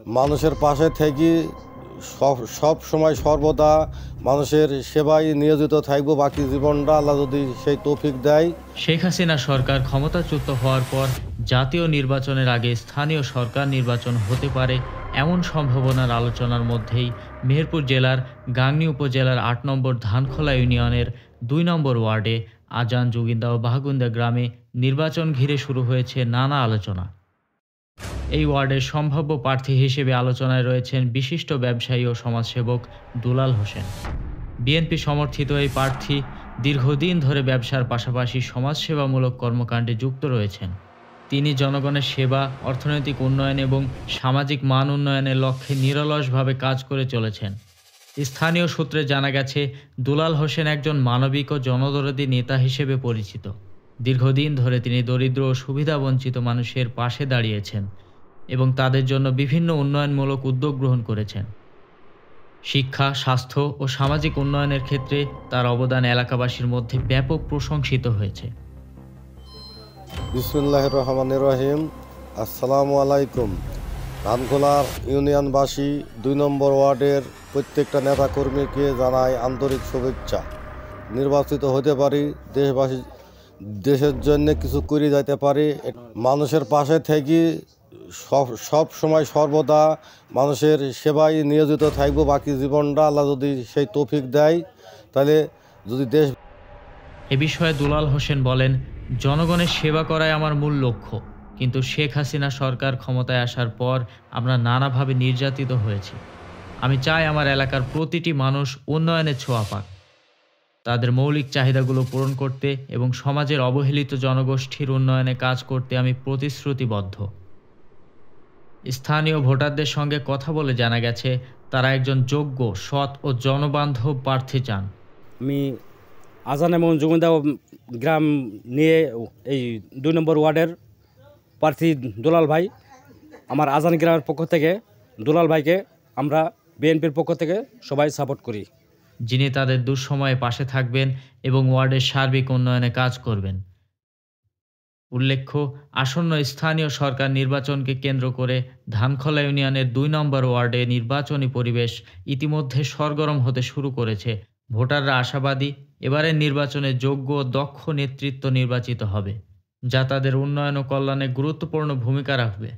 মানুষের পাশে থেকে সব সময় সর্বদা মানুষের সেবায় নিয়োজিত থাকবো বাকি জীবনটা, আল্লাহ যদি সেই তৌফিক দেয়। শেখ হাসিনা সরকার ক্ষমতাচ্যুত হওয়ার পর জাতীয় নির্বাচনের আগে স্থানীয় সরকার নির্বাচন হতে পারে এমন সম্ভাবনার আলোচনার মধ্যেই মেহেরপুর জেলার গাংনী উপজেলার ৮ নম্বর ধানখোলা ইউনিয়নের ২ নম্বর ওয়ার্ডে আজান, যোগিন্দা ও বাহাগুন্দা গ্রামে নির্বাচন ঘিরে শুরু হয়েছে নানা আলোচনা। এই ওয়ার্ডের সম্ভাব্য প্রার্থী হিসেবে আলোচনায় রয়েছেন বিশিষ্ট ব্যবসায়ী ও সমাজসেবক দুলাল হোসেন। বিএনপি সমর্থিত এই প্রার্থী দীর্ঘদিন ধরে ব্যবসার পাশাপাশি সমাজসেবামূলক কর্মকাণ্ডে যুক্ত রয়েছেন। তিনি জনগণের সেবা, অর্থনৈতিক উন্নয়ন এবং সামাজিক মান উন্নয়নের লক্ষ্যে নিরলসভাবে কাজ করে চলেছেন। স্থানীয় সূত্রে জানা গেছে, দুলাল হোসেন একজন মানবিক ও জনদরদী নেতা হিসেবে পরিচিত। দীর্ঘদিন ধরে তিনি দরিদ্র ও সুবিধাবঞ্চিত মানুষের পাশে দাঁড়িয়েছেন এবং তাদের জন্য বিভিন্ন উন্নয়নমূলক উদ্যোগ গ্রহণ করেছেন। শিক্ষা, স্বাস্থ্য ও সামাজিক উন্নয়নের ক্ষেত্রে তার অবদান এলাকাবাসীর মধ্যে ব্যাপক প্রশংসিত হয়েছে। বিসমিল্লাহির রহমানির রহিম। আসসালামু আলাইকুম। ধানখোলার ইউনিয়নবাসী ২ নম্বর ওয়ার্ডের প্রত্যেকটা নেতাকর্মীকে জানাই আন্তরিক শুভেচ্ছা। নির্বাচিত হতে পারি, দেশের জন্য কিছু করে যাইতে পারি, মানুষের পাশে থেকে সব সময় সর্বদা মানুষের সেবায় নিয়োজিত থাকবো বাকি জীবনটা, আল্লাহ যদি সেই তৌফিক দেয়। তাহলে যদি দেশ এ বিষয়ে দুলাল হোসেন বলেন, জনগণের সেবা করাই আমার মূল লক্ষ্য, কিন্তু শেখ হাসিনা সরকার ক্ষমতায় আসার পর আমরা নানাভাবে নির্যাতিত হয়েছি। আমি চাই আমার এলাকার প্রতিটি মানুষ উন্নয়নের ছোঁয়া পাক। তাদের মৌলিক চাহিদাগুলো পূরণ করতে এবং সমাজের অবহেলিত জনগোষ্ঠীর উন্নয়নে কাজ করতে আমি প্রতিশ্রুতিবদ্ধ। স্থানীয় ভোটারদের সঙ্গে কথা বলে জানা গেছে, তারা একজন যোগ্য, সৎ ও জনবান্ধব প্রার্থী চান। আমি আজান এবং যোগিন্দা গ্রাম নিয়ে এই ২ নম্বর ওয়ার্ডের প্রার্থী দুলাল ভাই, আমার আজান গ্রামের পক্ষ থেকে দুলাল ভাইকে আমরা বিএনপির পক্ষ থেকে সবাই সাপোর্ট করি, যিনি তাদের দুঃসময়ে পাশে থাকবেন এবং ওয়ার্ডের সার্বিক উন্নয়নে কাজ করবেন। উল্লেখ্য, আসন্ন স্থানীয় সরকার নির্বাচনকে কেন্দ্র করে ধানখোলা ইউনিয়নের ২ নম্বর ওয়ার্ডে নির্বাচনী পরিবেশ ইতিমধ্যে সরগরম হতে শুরু করেছে। ভোটাররা আশাবাদী, এবারের নির্বাচনে যোগ্য ও দক্ষ নেতৃত্ব নির্বাচিত হবে, যা তাদের উন্নয়ন ও কল্যাণে গুরুত্বপূর্ণ ভূমিকা রাখবে।